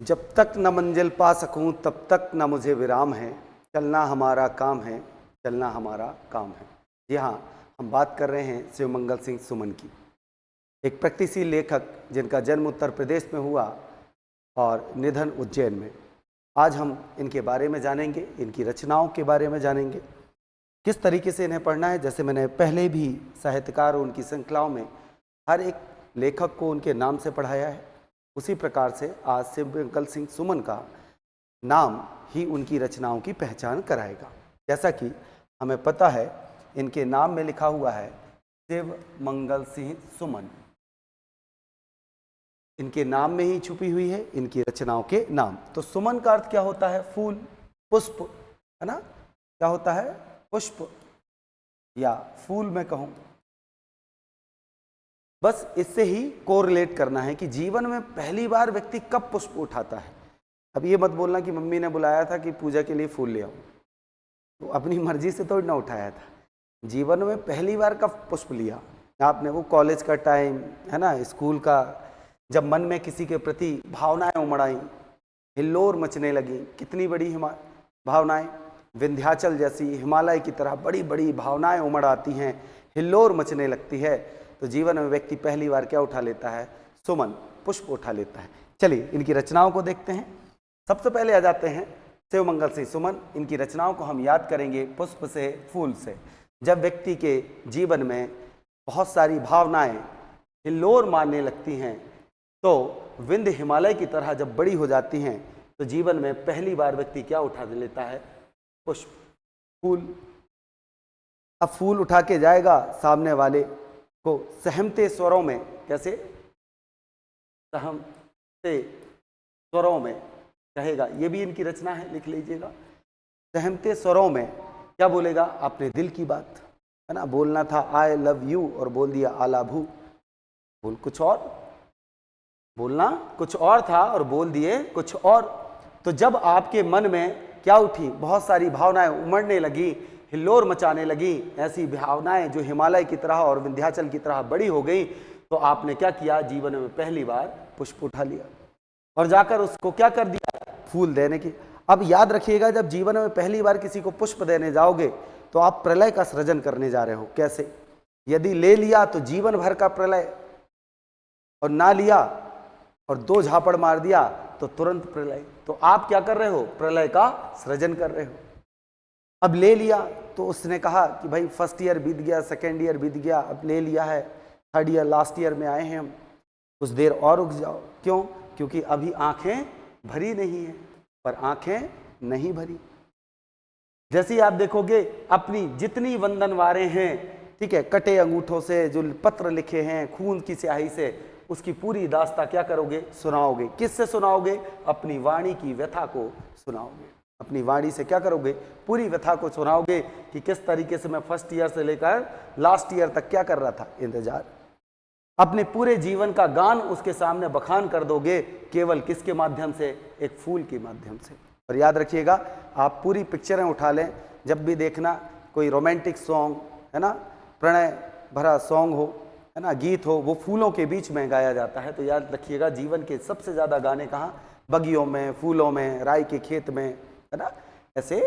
जब तक न मंजिल पा सकूं तब तक न मुझे विराम है, चलना हमारा काम है, चलना हमारा काम है। जी हाँ, हम बात कर रहे हैं शिवमंगल सिंह सुमन की, एक प्रगतिशील लेखक जिनका जन्म उत्तर प्रदेश में हुआ और निधन उज्जैन में। आज हम इनके बारे में जानेंगे, इनकी रचनाओं के बारे में जानेंगे, किस तरीके से इन्हें पढ़ना है। जैसे मैंने पहले भी साहित्यकार और उनकी श्रृंखलाओं में हर एक लेखक को उनके नाम से पढ़ाया है, उसी प्रकार से आज शिवमंगल सिंह सुमन का नाम ही उनकी रचनाओं की पहचान कराएगा। जैसा कि हमें पता है, इनके नाम में लिखा हुआ है शिवमंगल सिंह सुमन, इनके नाम में ही छुपी हुई है इनकी रचनाओं के नाम। तो सुमन का अर्थ क्या होता है? फूल, पुष्प, है ना? क्या होता है? पुष्प या फूल मैं कहूं। बस इससे ही कोरिलेट करना है कि जीवन में पहली बार व्यक्ति कब पुष्प उठाता है। अब ये मत बोलना कि मम्मी ने बुलाया था कि पूजा के लिए फूल ले आओ, तो अपनी मर्जी से तो ना उठाया था। जीवन में पहली बार कब पुष्प लिया आपने? वो कॉलेज का टाइम, है ना, स्कूल का, जब मन में किसी के प्रति भावनाएं उमड़ आई, हिल्लोर मचने लगी। कितनी बड़ी भावनाएं, विंध्याचल जैसी हिमालय की तरह बड़ी बड़ी भावनाएं उमड़ आती हैं, हिल्लोर मचने लगती है, तो जीवन में व्यक्ति पहली बार क्या उठा लेता है? सुमन, पुष्प उठा लेता है। चलिए इनकी रचनाओं को देखते हैं। सबसे पहले आ जाते हैं शिवमंगल सिंह सुमन। इनकी रचनाओं को हम याद करेंगे पुष्प से, फूल से। जब व्यक्ति के जीवन में बहुत सारी भावनाएं हिल्लोर मारने लगती हैं, तो विंध्य हिमालय की तरह जब बड़ी हो जाती हैं, तो जीवन में पहली बार व्यक्ति क्या उठा लेता है? पुष्प, फूल। अब फूल उठा के जाएगा सामने वाले को सहमते स्वरों में। कैसे? सहमते स्वरों में कहेगा। ये भी इनकी रचना है, लिख लीजिएगा। सहमते स्वरों में क्या बोलेगा? अपने दिल की बात, है ना। बोलना था आई लव यू और बोल दिया आला भू। बोल कुछ और, बोलना कुछ और था और बोल दिए कुछ और। तो जब आपके मन में क्या उठी? बहुत सारी भावनाएं उमड़ने लगी, हिल्लोर मचाने लगी, ऐसी भावनाएं जो हिमालय की तरह और विंध्याचल की तरह बड़ी हो गई, तो आपने क्या किया? जीवन में पहली बार पुष्प उठा लिया और जाकर उसको क्या कर दिया? फूल देने की। अब याद रखिएगा, जब जीवन में पहली बार किसी को पुष्प देने जाओगे तो आप प्रलय का सृजन करने जा रहे हो। कैसे? यदि ले लिया तो जीवन भर का प्रलय, और ना लिया और दो झापड़ मार दिया तो तुरंत प्रलय। तो आप क्या कर रहे हो? प्रलय का सृजन कर रहे हो। अब ले लिया तो उसने कहा कि भाई फर्स्ट ईयर बीत गया, सेकेंड ईयर बीत गया, अब ले लिया है, थर्ड ईयर लास्ट ईयर में आए हैं हम, कुछ देर और रुक जाओ। क्यों? क्योंकि अभी आंखें भरी नहीं है। पर आंखें नहीं भरी। जैसे ही आप देखोगे अपनी जितनी वंदनवारें हैं, ठीक है, कटे अंगूठों से जो पत्र लिखे हैं खून की स्याही से, उसकी पूरी दास्ता क्या करोगे? सुनाओगे। किससे सुनाओगे? अपनी वाणी की व्यथा को सुनाओगे। अपनी वाणी से क्या करोगे? पूरी व्यथा को सुनाओगे कि किस तरीके से मैं फर्स्ट ईयर से लेकर लास्ट ईयर तक क्या कर रहा था? इंतजार। अपने पूरे जीवन का गान उसके सामने बखान कर दोगे, केवल किसके माध्यम से? एक फूल के माध्यम से। और याद रखिएगा, आप पूरी पिक्चरें उठा लें, जब भी देखना कोई रोमांटिक सॉन्ग, है ना, प्रणय भरा सॉन्ग हो, है ना, गीत हो, वो फूलों के बीच में गाया जाता है। तो याद रखिएगा, जीवन के सबसे ज्यादा गाने कहाँ? बगियों में, फूलों में, राई के खेत में, है ना, ऐसे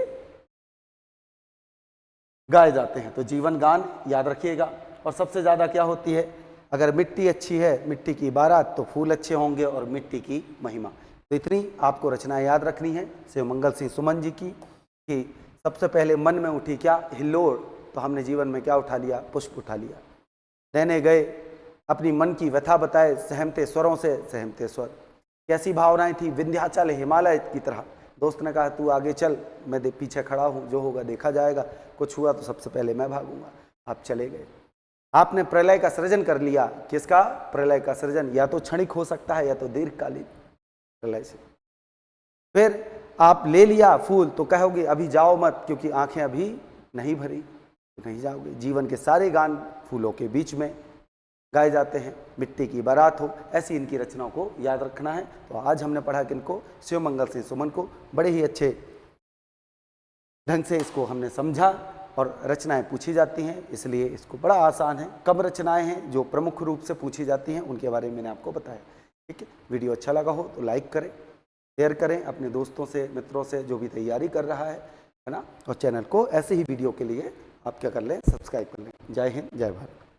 गाए जाते हैं। तो जीवन गान याद रखिएगा। और सबसे ज्यादा क्या होती है? अगर मिट्टी अच्छी है, मिट्टी की बारात, तो फूल अच्छे होंगे और मिट्टी की महिमा। तो इतनी आपको रचनाएं याद रखनी है शिवमंगल सिंह सुमन जी की, कि सबसे पहले मन में उठी क्या? हिल्लोर। तो हमने जीवन में क्या उठा लिया? पुष्प उठा लिया। रहने गए, अपनी मन की व्यथा बताए सहमते स्वरों से, सहमते स्वर। कैसी भावनाएं थी? विंध्याचल हिमालय की तरह। दोस्त ने कहा तू आगे चल, मैं पीछे खड़ा हूं, जो होगा देखा जाएगा, कुछ हुआ तो सबसे पहले मैं भागूंगा। आप चले गए। आपने प्रलय का सृजन कर लिया। किसका? प्रलय का सृजन। या तो क्षणिक हो सकता है या तो दीर्घकालीन प्रलय से। फिर आप ले लिया फूल, तो कहोगे अभी जाओ मत, क्योंकि आंखें अभी नहीं भरी, तो नहीं जाओगे। जीवन के सारे गान फूलों के बीच में गाए जाते हैं। मिट्टी की बारात हो, ऐसी इनकी रचनाओं को याद रखना है। तो आज हमने पढ़ा किनको? शिवमंगल सिंह सुमन को। बड़े ही अच्छे ढंग से इसको हमने समझा और रचनाएं पूछी जाती हैं, इसलिए इसको बड़ा आसान है। कम रचनाएं हैं जो प्रमुख रूप से पूछी जाती हैं, उनके बारे में मैंने आपको बताया। ठीक है, वीडियो अच्छा लगा हो तो लाइक करें, शेयर करें अपने दोस्तों से, मित्रों से, जो भी तैयारी कर रहा है ना। और चैनल को ऐसे ही वीडियो के लिए आप क्या कर लें, सब्सक्राइब कर लें। जय हिंद, जय भारत।